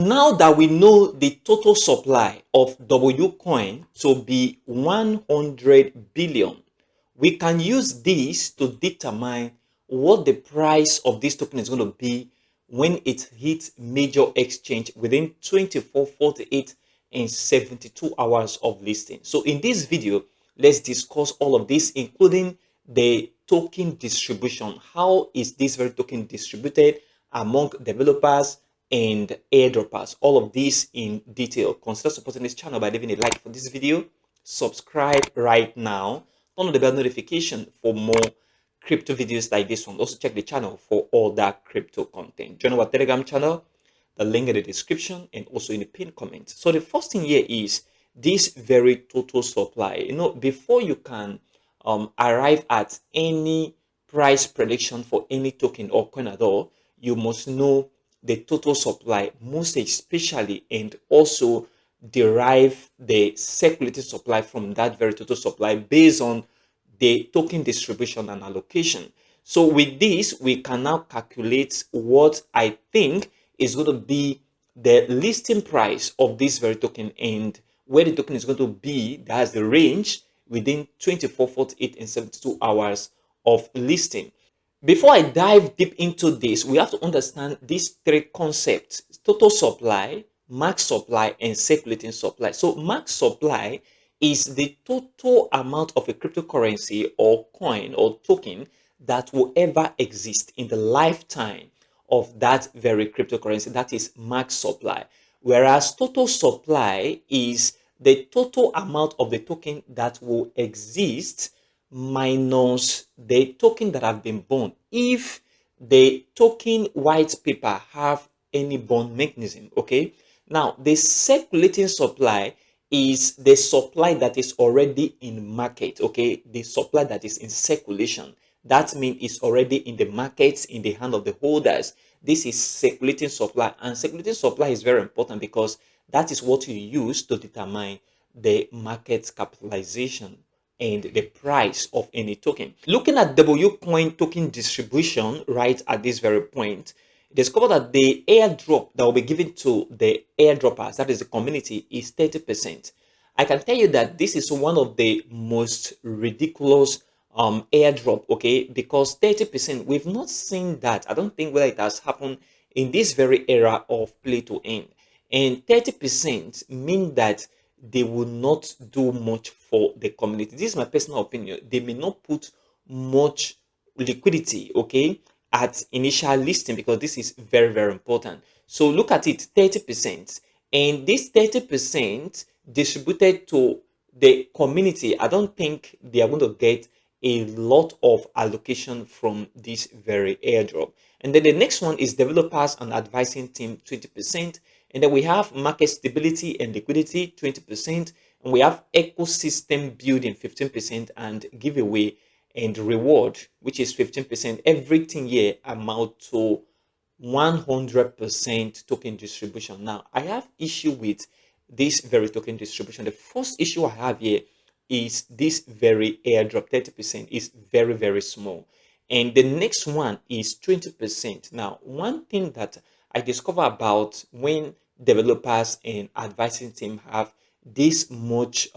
Now that we know the total supply of W coin to be 100 billion, we can use this to determine what the price of this token is going to be when it hits major exchange within 24, 48, and 72 hours of listing. So in this video, let's discuss all of this, including the token distribution. How is this very token distributed among developers and airdroppers? All of this in detail. Consider supporting this channel by leaving a like for this video, subscribe right now, turn on the bell notification for more crypto videos like this one. Also check the channel for all that crypto content. Join our Telegram channel, the link in the description and also in the pinned comment. So the first thing here is this very total supply. Before you can arrive at any price prediction for any token or coin at all, you must know the total supply, most especially, and also derive the circulating supply from that very total supply based on the token distribution and allocation. So with this, we can now calculate what I think is going to be the listing price of this very token and where the token is going to be. That has the range within 24, 48, and 72 hours of listing. Before I dive deep into this, we have to understand these three concepts: total supply, max supply, and circulating supply. So max supply is the total amount of a cryptocurrency or coin or token that will ever exist in the lifetime of that very cryptocurrency. That is max supply. Whereas total supply is the total amount of the token that will exist minus the token that have been burned, if the token white paper have any bond mechanism. Okay, now the circulating supply is the supply that is already in market. Okay, the supply that is in circulation, that means it's already in the markets, in the hand of the holders. This is circulating supply, and circulating supply is very important because that is what you use to determine the market capitalization and the price of any token. Looking at W coin token distribution right at this very point, discover that the airdrop that will be given to the airdroppers, that is the community, is 30%. I can tell you that this is one of the most ridiculous airdrop, okay, because 30%, we've not seen that. I don't think whether it has happened in this very era of play to earn. And 30% mean that they will not do much for the community. This is my personal opinion. They may not put much liquidity, okay, at initial listing, because this is very, very important. So look at it, 30%. And this 30% distributed to the community, I don't think they are going to get a lot of allocation from this very airdrop. And then the next one is developers and advising team, 20%. And then we have market stability and liquidity, 20%. And we have ecosystem building, 15%, and giveaway and reward, which is 15%. Everything here amount to 100% token distribution. Now, I have issue with this very token distribution. The first issue I have here is this very airdrop, 30% is very, very small. And the next one is 20%. Now, one thing that I discover about when developers and advising team have this much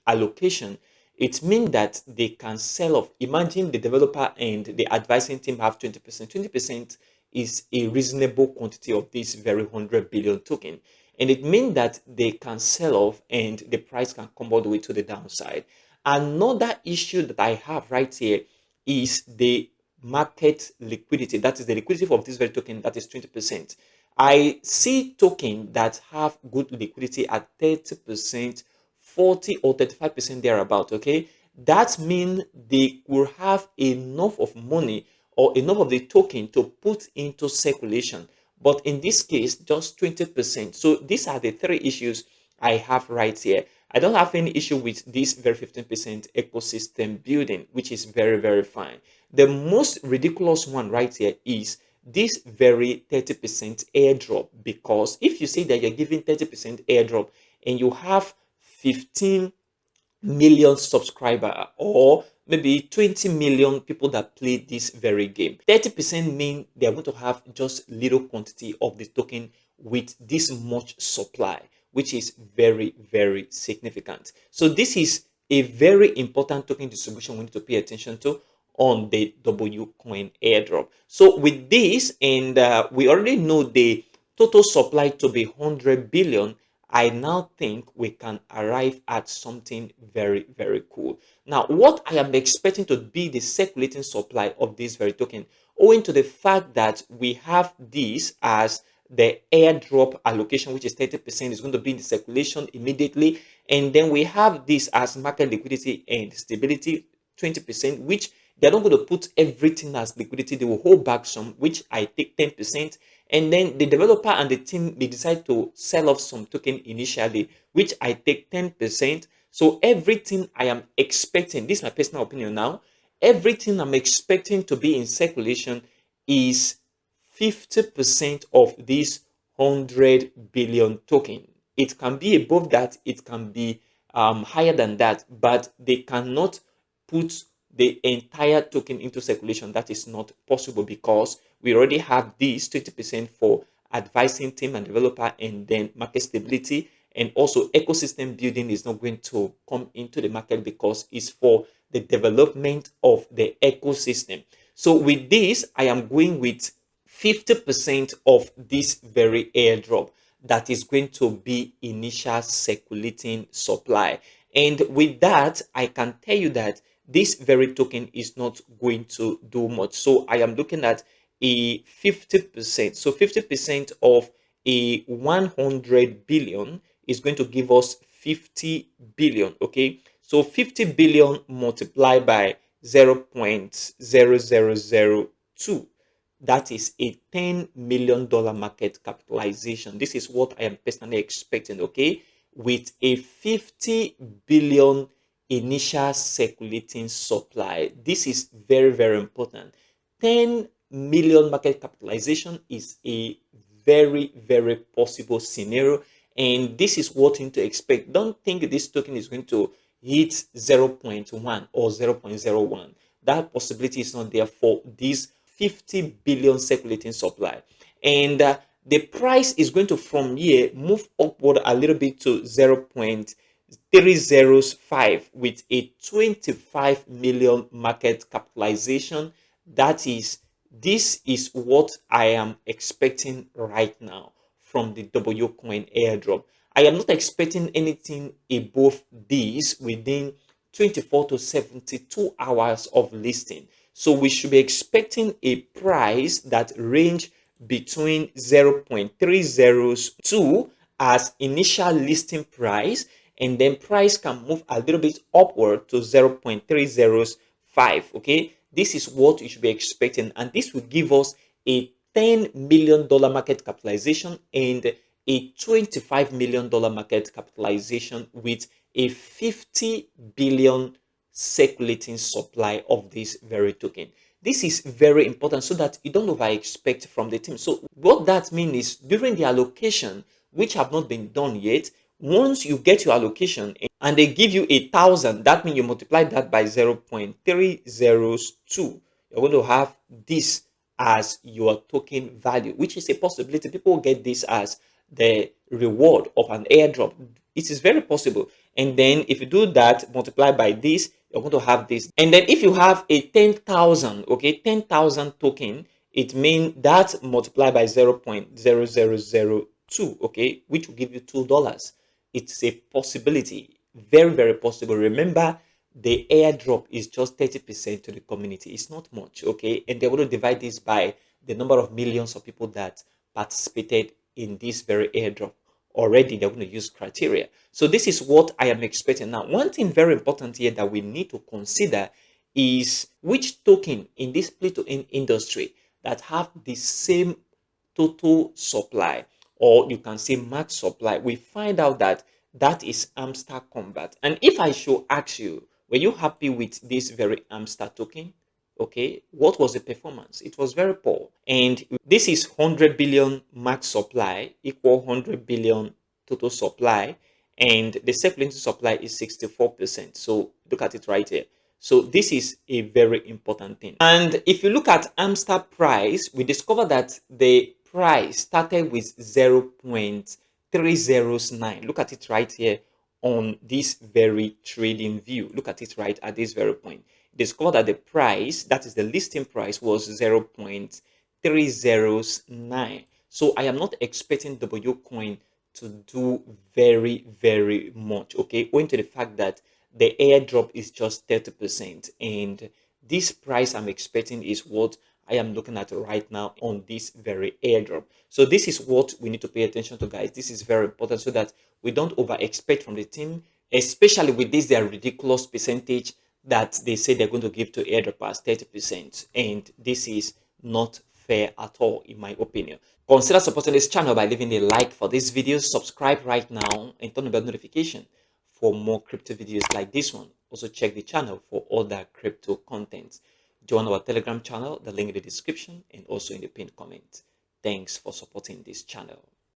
allocation, it means that they can sell off. Imagine the developer and the advising team have 20%. 20% is a reasonable quantity of this very 100 billion token. And it means that they can sell off and the price can come all the way to the downside. Another issue that I have right here is the market liquidity. That is the liquidity of this very token, that is 20%. I see tokens that have good liquidity at 30%, 40 or 35% thereabout. Okay, that means they will have enough of money or enough of the token to put into circulation. But in this case, just 20%. So these are the three issues I have right here. I don't have any issue with this very 15% ecosystem building, which is very, very fine. The most ridiculous one right here is this very 30% airdrop, because if you say that you're giving 30% airdrop and you have 15 million subscriber or maybe 20 million people that play this very game, 30% mean they're going to have just little quantity of the token with this much supply, which is very, very significant. So this is a very important token distribution we need to pay attention to on the W coin airdrop. So with this, and we already know the total supply to be 100 billion, I now think we can arrive at something very, very cool. Now, what I am expecting to be the circulating supply of this very token, owing to the fact that we have this as the airdrop allocation, which is 30%, is going to be in the circulation immediately. And then we have this as market liquidity and stability, 20%, which they're not going to put everything as liquidity. They will hold back some, which I take 10%. And then the developer and the team, they decide to sell off some token initially, which I take 10%. So everything I am expecting, this is my personal opinion now, everything I'm expecting to be in circulation is 50% of this 100 billion token. It can be above that, it can be higher than that, but they cannot put the entire token into circulation. That is not possible because we already have this 20% for advising team and developer, and then market stability, and also ecosystem building is not going to come into the market because it's for the development of the ecosystem. So with this, I am going with 50% of this very airdrop that is going to be initial circulating supply. And with that, I can tell you that this very token is not going to do much. So I am looking at a 50%. So 50% of a 100 billion is going to give us 50 billion. Okay. So 50 billion multiplied by 0.0002. That is a $10 million market capitalization. This is what I am personally expecting, okay? With a 50 billion initial circulating supply. This is very, very important. 10 million market capitalization is a very, very possible scenario. And this is what you need to expect. Don't think this token is going to hit 0.1 or 0.01. That possibility is not there for this 50 billion circulating supply. And the price is going to from here move upward a little bit to 0.305 with a 25 million market capitalization. This is what I am expecting right now from the W coin airdrop. I am not expecting anything above this within 24 to 72 hours of listing. So we should be expecting a price that range between 0.302 as initial listing price, and then price can move a little bit upward to 0.305. Okay, this is what you should be expecting, and this will give us a $10 million market capitalization and a $25 million market capitalization with a 50 billion circulating supply of this very token. This is very important so that you don't over expect from the team. So what that means is during the allocation, which have not been done yet, once you get your allocation and they give you 1,000, that means you multiply that by 0.302. You're going to have this as your token value, which is a possibility. People get this as the reward of an airdrop. It is very possible. And then if you do that, multiply by this, you're going to have this. And then if you have a 10,000, okay, 10,000 token, it means that multiplied by 0.0002, okay, which will give you $2. It's a possibility. Very, very possible. Remember, the airdrop is just 30% to the community. It's not much, okay? And they're going to divide this by the number of millions of people that participated in this very airdrop. Already they're going to use criteria. So this is what I am expecting. Now, one thing very important here that we need to consider is which token in this play-to-earn industry that have the same total supply, or you can say max supply. We find out that that is Amstar Combat. And if I should ask you, were you happy with this very Amstar token? Okay, what was the performance? It was very poor. And this is 100 billion max supply equal 100 billion total supply, and the circulating supply is 64%. So look at it right here. So this is a very important thing. And if you look at Amstar price, we discover that the price started with 0.309. Look at it right here on this very trading view. Look at it right at this very point. Discover that the price, that is the listing price, was 0.309. So I am not expecting W coin to do very much, okay, owing to the fact that the airdrop is just 30%, and this price I'm expecting is what I am looking at right now on this very airdrop. So this is what we need to pay attention to, guys. This is very important so that we don't over expect from the team, especially with this their ridiculous percentage that they say they're going to give to airdrop as 30%, and this is not fair at all, in my opinion. Consider supporting this channel by leaving a like for this video, subscribe right now, and turn on the bell notification for more crypto videos like this one. Also check the channel for other crypto content. Join our Telegram channel, the link in the description and also in the pinned comment. Thanks for supporting this channel.